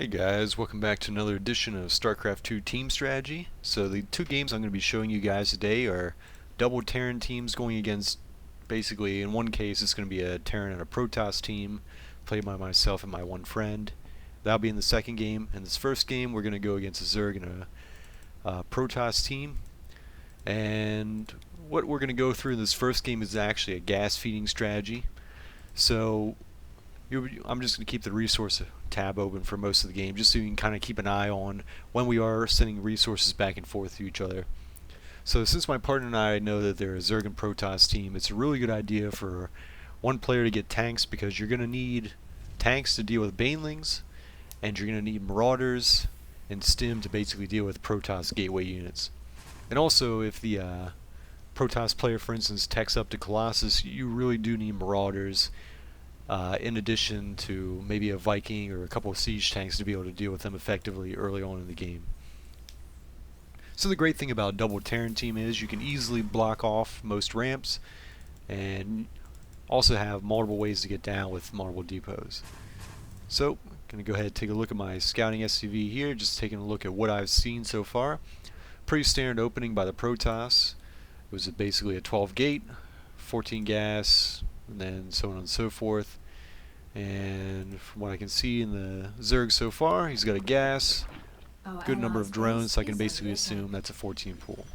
Hey guys, welcome back to another edition of StarCraft 2 Team Strategy. So the two games I'm going to be showing you guys today are double Terran teams going against, basically in one case it's going to be a Terran and a protoss team played by myself and my one friend. That'll be in the second game. In this first game we're going to go against a Zerg and a protoss team. And what we're going to go through in this first game is actually a gas feeding strategy. So I'm just going to keep the resource tab open for most of the game, just so you can kind of keep an eye on when we are sending resources back and forth to each other. So since my partner and I know that they're a Zerg and Protoss team, it's a really good idea for one player to get tanks, because you're going to need tanks to deal with banelings, and you're going to need marauders and stim to basically deal with Protoss gateway units. And also, if the Protoss player, for instance, techs up to Colossus, you really do need marauders in addition to maybe a Viking or a couple of siege tanks to be able to deal with them effectively early on in the game. So the great thing about double Terran team is you can easily block off most ramps, and also have multiple ways to get down with multiple depots. So I'm going to go ahead and take a look at my scouting SCV here, just taking a look at what I've seen so far. Pretty standard opening by the Protoss. It was basically a 12 gate, 14 gas, and then so on and so forth. And from what I can see in the Zerg so far, he's got a gas, good number of drones, so I can basically assume that's a 14 pool.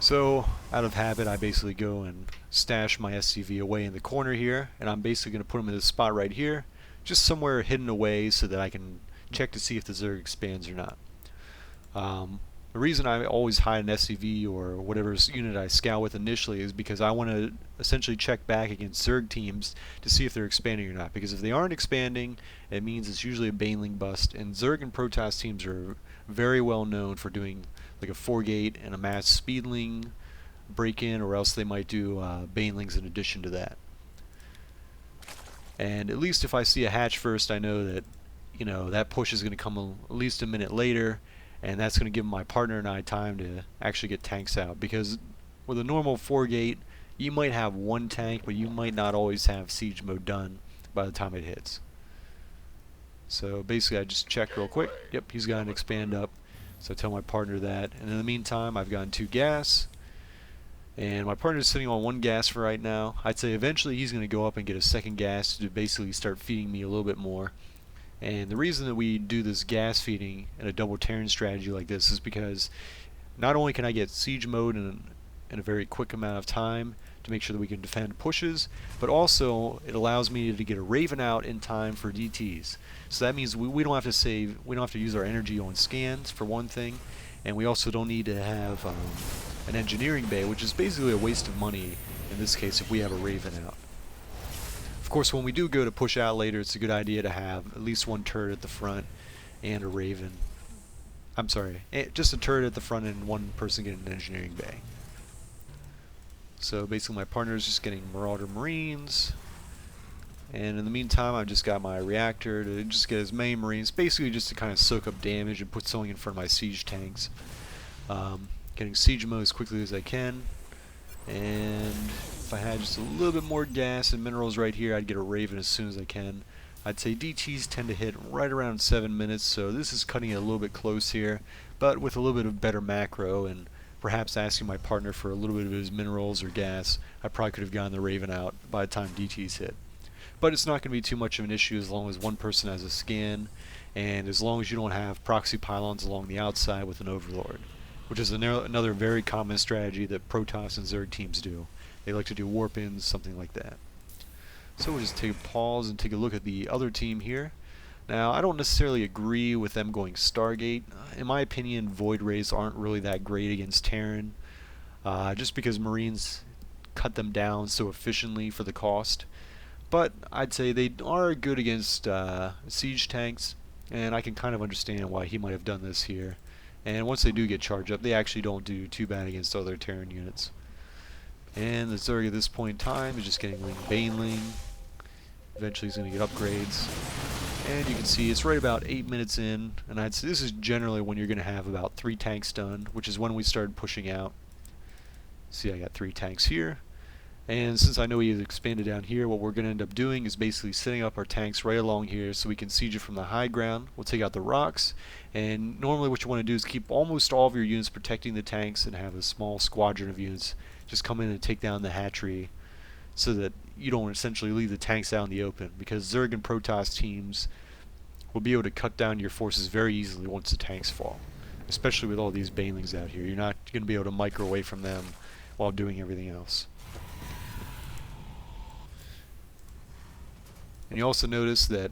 So out of habit, I basically go and stash my SCV away in the corner here, and I'm basically going to put him in this spot right here, just somewhere hidden away so that I can check to see if the Zerg expands or not. The reason I always hide an SCV or whatever unit I scout with initially is because I want to essentially check back against Zerg teams to see if they're expanding or not. Because if they aren't expanding, it means it's usually a baneling bust. And Zerg and Protoss teams are very well known for doing like a 4-gate and a mass speedling break-in, or else they might do banelings in addition to that. And at least if I see a hatch first, I know that that push is going to come at least a minute later. And that's going to give my partner and I time to actually get tanks out. Because with a normal 4-gate, you might have one tank, but you might not always have siege mode done by the time it hits. So basically I just check real quick. Yep, he's got an expand up. So I tell my partner that. And in the meantime, I've gotten 2 gas. And my partner's sitting on 1 gas for right now. I'd say eventually he's going to go up and get a 2nd gas to basically start feeding me a little bit more. And the reason that we do this gas feeding in a double Terran strategy like this is because not only can I get siege mode in a very quick amount of time to make sure that we can defend pushes, but also it allows me to get a Raven out in time for DTs. So that means we don't have to use our energy on scans for one thing, and we also don't need to have an engineering bay, which is basically a waste of money in this case if we have a Raven out. Of course, when we do go to push out later, it's a good idea to have at least 1 turret at the front and a Raven. I'm sorry, just a turret at the front and 1 person getting an engineering bay. So basically my partner is just getting Marauder Marines, and in the meantime I've just got my reactor to just get as many Marines, basically just to kind of soak up damage and put something in front of my siege tanks. Getting siege mode as quickly as I can. And if I had just a little bit more gas and minerals right here, I'd get a Raven as soon as I can. I'd say DTs tend to hit right around 7 minutes, so this is cutting it a little bit close here, but with a little bit of better macro and perhaps asking my partner for a little bit of his minerals or gas, I probably could have gotten the Raven out by the time DTs hit. But it's not going to be too much of an issue as long as one person has a scan, and as long as you don't have proxy pylons along the outside with an Overlord, which is another very common strategy that Protoss and Zerg teams do. They like to do warp-ins, something like that. So we'll just take a pause and take a look at the other team here. Now, I don't necessarily agree with them going Stargate. In my opinion, Void Rays aren't really that great against Terran, just because Marines cut them down so efficiently for the cost. But I'd say they are good against siege tanks, and I can kind of understand why he might have done this here. And once they do get charged up, they actually don't do too bad against other Terran units. And the Zerg at this point in time is just getting Ling Baneling. Eventually he's going to get upgrades. And you can see it's right about 8 minutes in, and I'd say this is generally when you're going to have about 3 tanks done, which is when we started pushing out. See, I got 3 tanks here. And since I know he's expanded down here, what we're going to end up doing is basically setting up our tanks right along here so we can siege it from the high ground. We'll take out the rocks, and normally what you want to do is keep almost all of your units protecting the tanks and have a small squadron of units just come in and take down the hatchery so that you don't essentially leave the tanks out in the open, because Zerg and Protoss teams will be able to cut down your forces very easily once the tanks fall. Especially with all these banelings out here. You're not going to be able to micro away from them while doing everything else. And you also notice that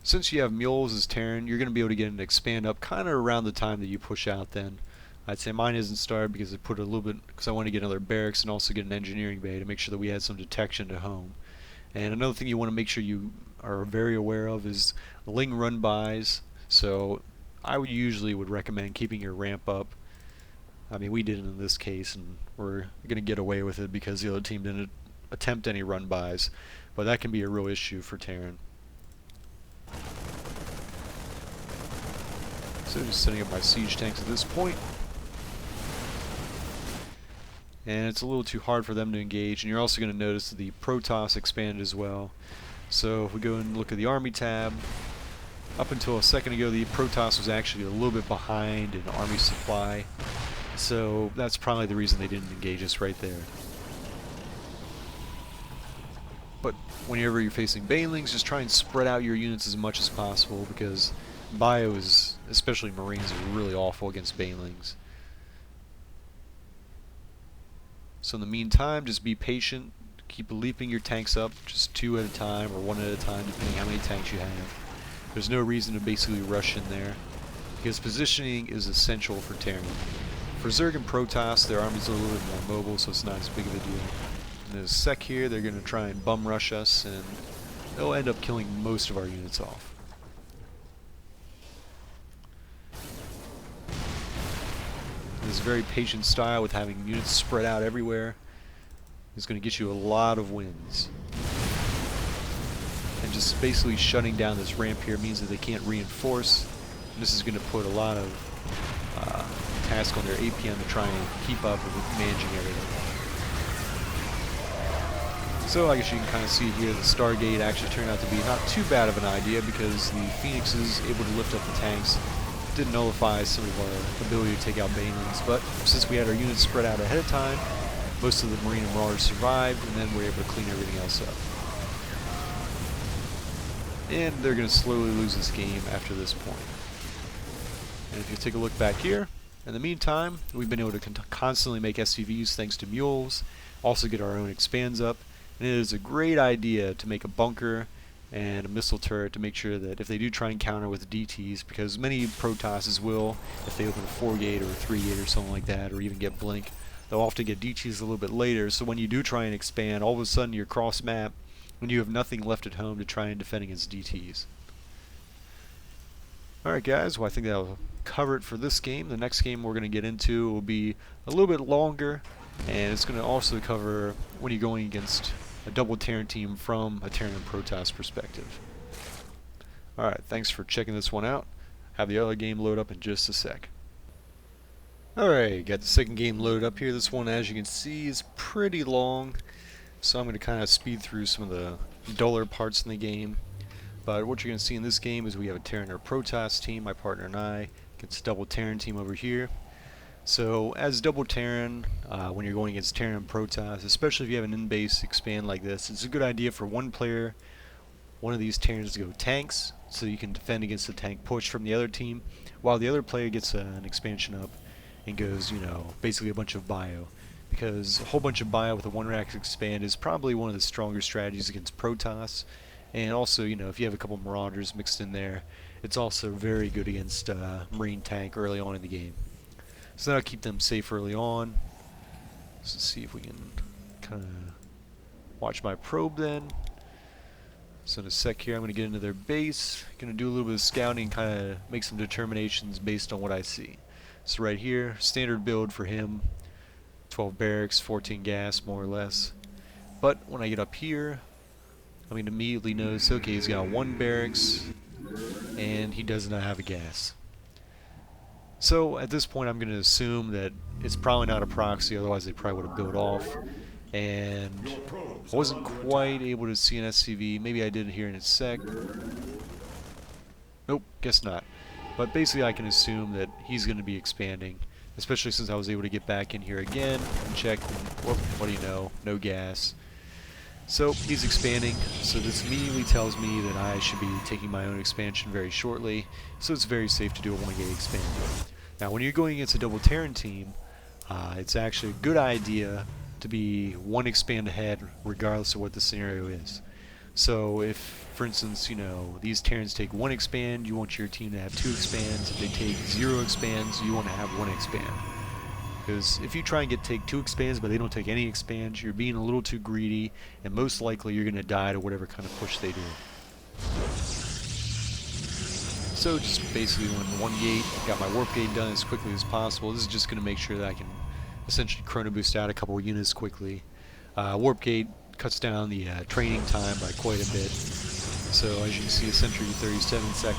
since you have mules as Terran, you're going to be able to get an expand up kind of around the time that you push out then. I'd say mine isn't started because I put a little bit, because I want to get another barracks and also get an engineering bay to make sure that we had some detection to home. And another thing you want to make sure you are very aware of is Ling run bys. So I would recommend keeping your ramp up. I mean, we did it in this case, and we're going to get away with it because the other team didn't attempt any run bys. But that can be a real issue for Terran. So just setting up my siege tanks at this point. And it's a little too hard for them to engage, and you're also going to notice that the Protoss expanded as well. So if we go and look at the Army tab, up until a second ago the Protoss was actually a little bit behind in Army supply, so that's probably the reason they didn't engage us right there. But whenever you're facing banelings, just try and spread out your units as much as possible, because bios, especially Marines, are really awful against banelings. So in the meantime, just be patient, keep leaping your tanks up, just 2 at a time or 1 at a time, depending how many tanks you have. There's no reason to basically rush in there, because positioning is essential for Terran. For Zerg and Protoss, their armies are a little bit more mobile, so it's not as big of a deal. In a sec here, they're going to try and bum rush us, and they'll end up killing most of our units off. This very patient style with having units spread out everywhere is going to get you a lot of wins. And just basically shutting down this ramp here means that they can't reinforce. And this is going to put a lot of task on their APM to try and keep up with managing everything. So I guess you can kind of see here the Stargate actually turned out to be not too bad of an idea, because the Phoenix is able to lift up the tanks. It did nullify some of our ability to take out banelings, but since we had our units spread out ahead of time, most of the Marine and Marauders survived, and then we were able to clean everything else up. And they're going to slowly lose this game after this point. And if you take a look back here, in the meantime, we've been able to constantly make SCVs thanks to mules, also get our own expands up, and it is a great idea to make a bunker and a missile turret to make sure that if they do try and counter with DTs, because many Protosses will, if they open a 4-gate or a 3-gate or something like that, or even get blink, they'll often get DTs a little bit later, so when you do try and expand, all of a sudden you're cross-map, when you have nothing left at home to try and defend against DTs. Alright guys, well I think that'll cover it for this game. The next game we're going to get into will be a little bit longer, and it's going to also cover when you're going against a double Terran team from a Terran and Protoss perspective. Alright, thanks for checking this one out. Have the other game load up in just a sec. Alright, got the second game loaded up here. This one, as you can see, is pretty long, so I'm going to kind of speed through some of the duller parts in the game. But what you're going to see in this game is we have a Terran or Protoss team, my partner and I, against a double Terran team over here. So as double Terran, when you're going against Terran and Protoss, especially if you have an in-base expand like this, it's a good idea for one player, one of these Terrans, to go tanks, so you can defend against the tank push from the other team, while the other player gets an expansion up and goes, you know, basically a bunch of bio. Because a whole bunch of bio with a one-rack expand is probably one of the stronger strategies against Protoss. And also, you know, if you have a couple Marauders mixed in there, it's also very good against Marine tank early on in the game. So that'll keep them safe early on. So let's see if we can kind of watch my probe then. So in a sec here, I'm going to get into their base. Going to do a little bit of scouting, kind of make some determinations based on what I see. So right here, standard build for him, 12 barracks, 14 gas, more or less. But when I get up here, I'm going to immediately notice, okay, he's got 1 barracks, and he does not have a gas. So at this point I'm going to assume that it's probably not a proxy, otherwise they probably would have built off. and I wasn't quite able to see an SCV. Maybe I did here in a sec. Nope, guess not. But basically I can assume that he's going to be expanding, especially since I was able to get back in here again and check, and whoop, what do you know, no gas. So he's expanding, so this immediately tells me that I should be taking my own expansion very shortly, so it's very safe to do a 1-gate expand. Now when you're going against a double Terran team, it's actually a good idea to be 1 expand ahead regardless of what the scenario is. So if, for instance, you know, these Terrans take 1 expand, you want your team to have 2 expands. If they take 0 expands, you want to have 1 expand. Because if you try and take 2 expands but they don't take any expands, you're being a little too greedy, and most likely you're going to die to whatever kind of push they do. So just basically went 1 gate, got my warp gate done as quickly as possible. This is just going to make sure that I can essentially chrono boost out a couple of units quickly. Warp gate cuts down the training time by quite a bit. So as you can see, essentially 37 seconds.